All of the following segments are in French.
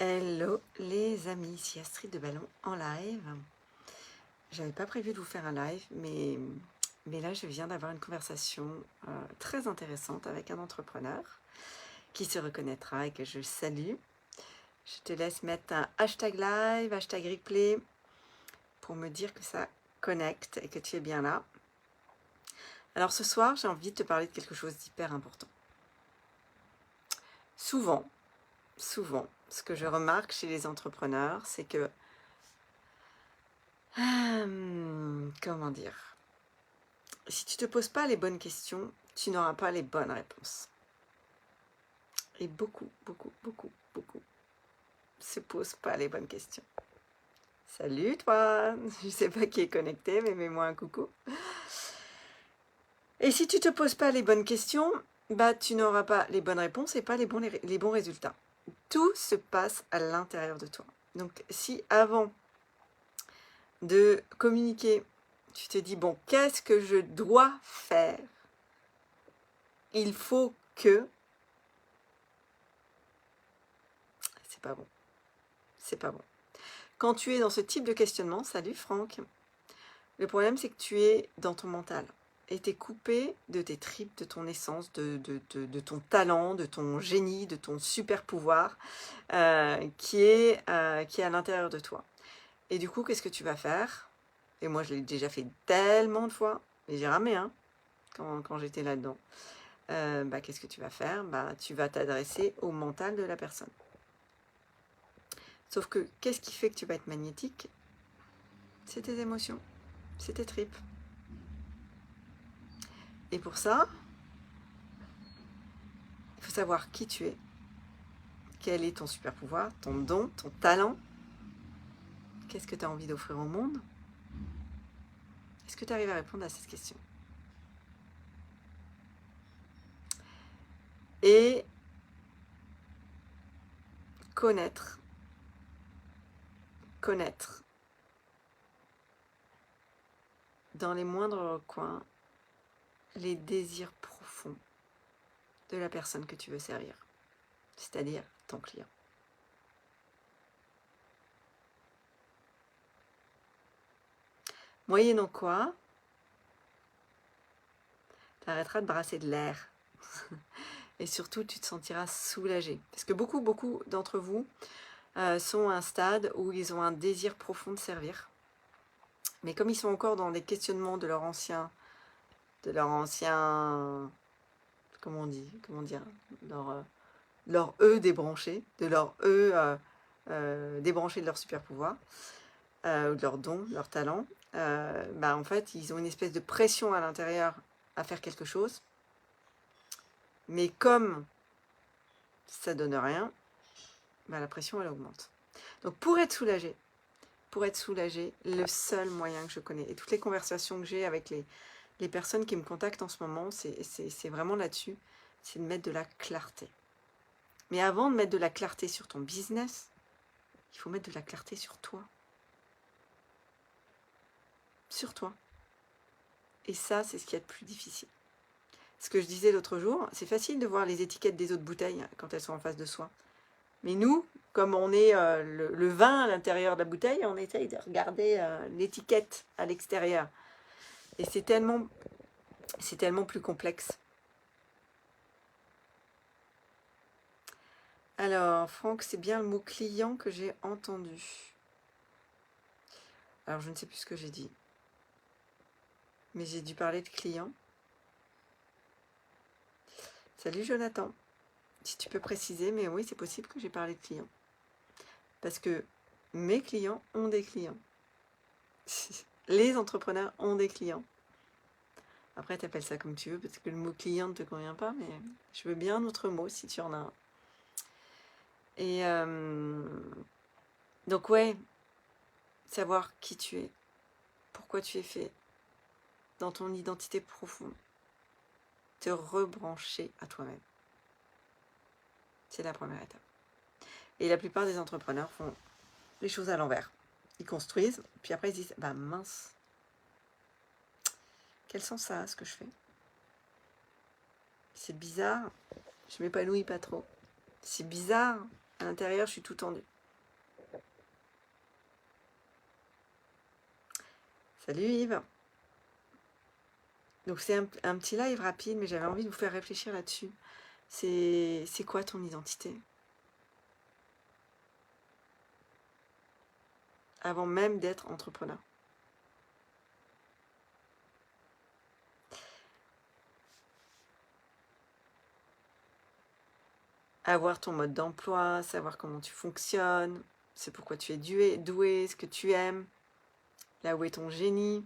Hello les amis, ici Astrid de Ballon en live. J'avais pas prévu de vous faire un live, mais là je viens d'avoir une conversation très intéressante avec un entrepreneur qui se reconnaîtra et que je salue. Je te laisse mettre un hashtag live, hashtag replay pour me dire que ça connecte et que tu es bien là. Alors ce soir, j'ai envie de te parler de quelque chose d'hyper important. Souvent, ce que je remarque chez les entrepreneurs, c'est que comment dire, si tu ne te poses pas les bonnes questions, tu n'auras pas les bonnes réponses. Et beaucoup se posent pas les bonnes questions. Salut toi, je sais pas qui est connecté, mais mets-moi un coucou. Et si tu ne te poses pas les bonnes questions, bah tu n'auras pas les bonnes réponses et pas les bons résultats. Tout se passe à l'intérieur de toi. Donc si avant de communiquer, tu te dis, bon, qu'est-ce que je dois faire? Il faut que... C'est pas bon. C'est pas bon. Quand tu es dans ce type de questionnement, salut Franck, le problème c'est que tu es dans ton mental. Et tu es coupé de tes tripes, de ton essence, de ton talent, de ton génie, de ton super pouvoir qui est à l'intérieur de toi. Et du coup, qu'est-ce que tu vas faire? Et moi, je l'ai déjà fait tellement de fois, mais j'ai ramé, hein, quand j'étais là-dedans. Qu'est-ce que tu vas faire? Tu vas t'adresser au mental de la personne. Sauf que, qu'est-ce qui fait que tu vas être magnétique? C'est tes émotions, c'est tes tripes. Et pour ça, il faut savoir qui tu es, quel est ton super pouvoir, ton don, ton talent. Qu'est-ce que tu as envie d'offrir au monde? Est-ce que tu arrives à répondre à cette question? Et connaître dans les moindres coins les désirs profonds de la personne que tu veux servir, c'est-à-dire ton client. Moyennant quoi, tu arrêteras de brasser de l'air. Et surtout, tu te sentiras soulagé. Parce que beaucoup d'entre vous sont à un stade où ils ont un désir profond de servir. Mais comme ils sont encore dans les questionnements de leur ancien, comment dire, leur eux débranché, de leur eux débranché de leur super pouvoir, ou de leur don, leur talent, en fait, ils ont une espèce de pression à l'intérieur à faire quelque chose. Mais comme ça donne rien, la pression, elle augmente. Donc, pour être soulagé, le seul moyen que je connais, et toutes les conversations que j'ai avec les personnes qui me contactent en ce moment, c'est vraiment là-dessus, c'est de mettre de la clarté. Mais avant de mettre de la clarté sur ton business, il faut mettre de la clarté sur toi. Sur toi. Et ça, c'est ce qu'il y a de plus difficile. Ce que je disais l'autre jour, c'est facile de voir les étiquettes des autres bouteilles quand elles sont en face de soi. Mais nous, comme on est le vin à l'intérieur de la bouteille, on essaye de regarder l'étiquette à l'extérieur. Et c'est tellement plus complexe. Alors, Franck, c'est bien le mot client que j'ai entendu. Alors, je ne sais plus ce que j'ai dit. Mais j'ai dû parler de client. Salut Jonathan. Si tu peux préciser, mais oui, c'est possible que j'ai parlé de client. Parce que mes clients ont des clients. Les entrepreneurs ont des clients. Après, tu appelles ça comme tu veux, parce que le mot client ne te convient pas, mais je veux bien un autre mot si tu en as un. Et donc, ouais, savoir qui tu es, pourquoi tu es fait, dans ton identité profonde, te rebrancher à toi-même. C'est la première étape. Et la plupart des entrepreneurs font les choses à l'envers. Ils construisent, puis après ils disent, bah mince, quel sens ça a ce que je fais? C'est bizarre, je m'épanouis pas trop. C'est bizarre, À l'intérieur, je suis tout tendue. Salut Yves. Donc c'est un petit live rapide, mais j'avais envie de vous faire réfléchir là-dessus. C'est quoi ton identité? Avant même d'être entrepreneur. Avoir ton mode d'emploi, savoir comment tu fonctionnes, c'est pourquoi tu es doué, ce que tu aimes, là où est ton génie,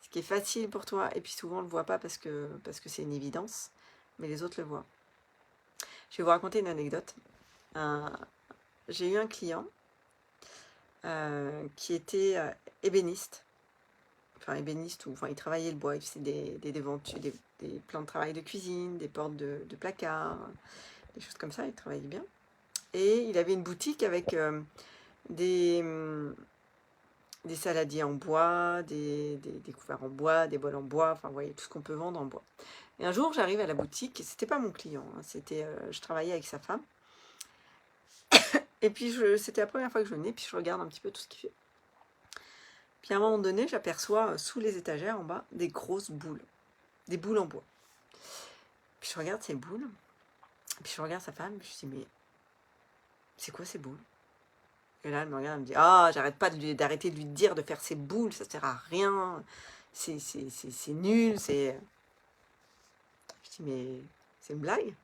ce qui est facile pour toi, et puis souvent on ne le voit pas parce que c'est une évidence, mais les autres le voient. Je vais vous raconter une anecdote. J'ai eu un client qui était ébéniste, il travaillait le bois, il faisait des plans de travail de cuisine, des portes de placards, des choses comme ça, il travaillait bien. Et il avait une boutique avec des saladiers en bois, des couverts en bois, des bols en bois, enfin vous voyez, tout ce qu'on peut vendre en bois. Et un jour, j'arrive à la boutique, et c'était pas mon client, hein, je travaillais avec sa femme. Et puis, c'était la première fois que je venais, puis je regarde un petit peu tout ce qu'il fait. Puis à un moment donné, j'aperçois sous les étagères en bas des grosses boules, des boules en bois. Puis je regarde ces boules, puis je regarde sa femme, puis je dis mais c'est quoi ces boules? Et là elle me regarde, elle me dit ah j'arrête pas d'arrêter de lui dire de faire ces boules, ça sert à rien, c'est nul, c'est. Je dis mais c'est une blague?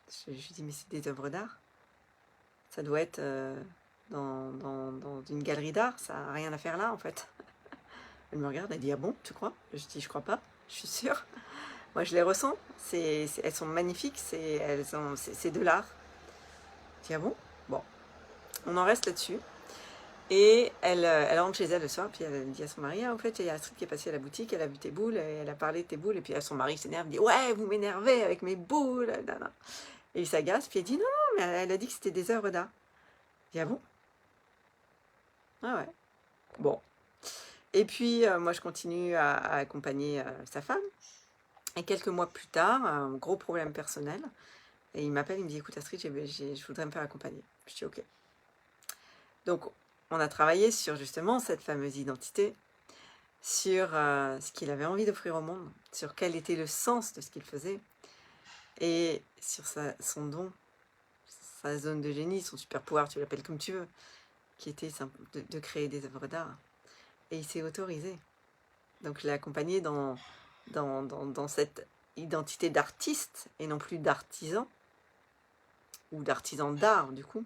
Je lui dis mais c'est des œuvres d'art, ça doit être dans une galerie d'art, ça n'a rien à faire là en fait. Elle me regarde, elle dit ah bon tu crois? Je dis je crois pas, je suis sûre. Moi, je les ressens. Elles sont magnifiques. C'est de l'art. Je dis, ah bon? Bon, on en reste là-dessus. Et elle rentre chez elle le soir, puis elle dit à son mari, ah, en fait, il y a Astrid qui est passée à la boutique, elle a vu tes boules, et elle a parlé de tes boules, et puis son mari s'énerve, dit, ouais, vous m'énervez avec mes boules. Et il s'agace, puis il dit, non, mais elle a dit que c'était des œuvres d'art. Je dis, ah bon? Ah ouais. Bon. Et puis, moi, je continue à accompagner sa femme. Et quelques mois plus tard, un gros problème personnel. Et il m'appelle, il me dit, écoute Astrid, je voudrais me faire accompagner. Je dis, ok. Donc, on a travaillé sur justement cette fameuse identité, sur ce qu'il avait envie d'offrir au monde, sur quel était le sens de ce qu'il faisait, et sur son don, sa zone de génie, son super pouvoir, tu l'appelles comme tu veux, qui était de créer des œuvres d'art. Et il s'est autorisé. Donc, je l'ai accompagné dans cette identité d'artiste, et non plus d'artisan, ou d'artisan d'art du coup,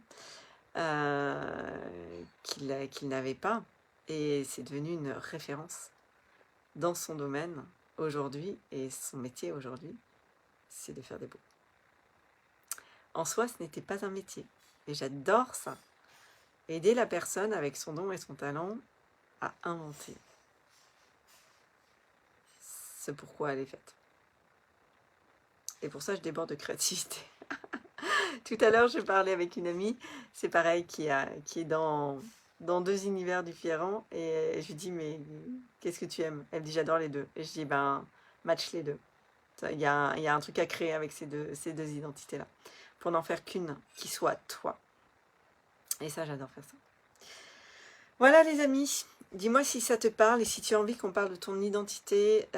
qu'il n'avait pas. Et c'est devenu une référence dans son domaine aujourd'hui, et son métier aujourd'hui, c'est de faire des beaux. En soi, ce n'était pas un métier, et j'adore ça. Aider la personne avec son don et son talent à inventer ce pourquoi elle est faite. Et pour ça, je déborde de créativité. Tout à l'heure, je parlais avec une amie, c'est pareil, qui est dans deux univers différents. Et je lui dis, mais qu'est-ce que tu aimes? Elle me dit, j'adore les deux. Et je dis, ben, match les deux. Il y a un truc à créer avec ces deux identités-là. Pour n'en faire qu'une qui soit toi. Et ça, j'adore faire ça. Voilà les amis. Dis-moi si ça te parle et si tu as envie qu'on parle de ton identité.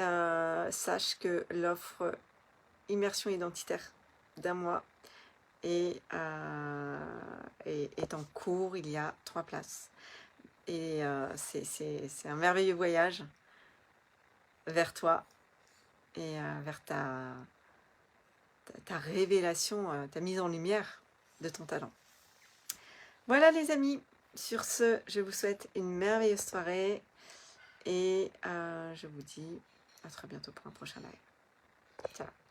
Sache que l'offre Immersion identitaire d'un mois est en cours. Il y a 3 places. Et c'est un merveilleux voyage vers toi et vers ta révélation, ta mise en lumière de ton talent. Voilà les amis, sur ce, je vous souhaite une merveilleuse soirée et je vous dis à très bientôt pour un prochain live. Ciao.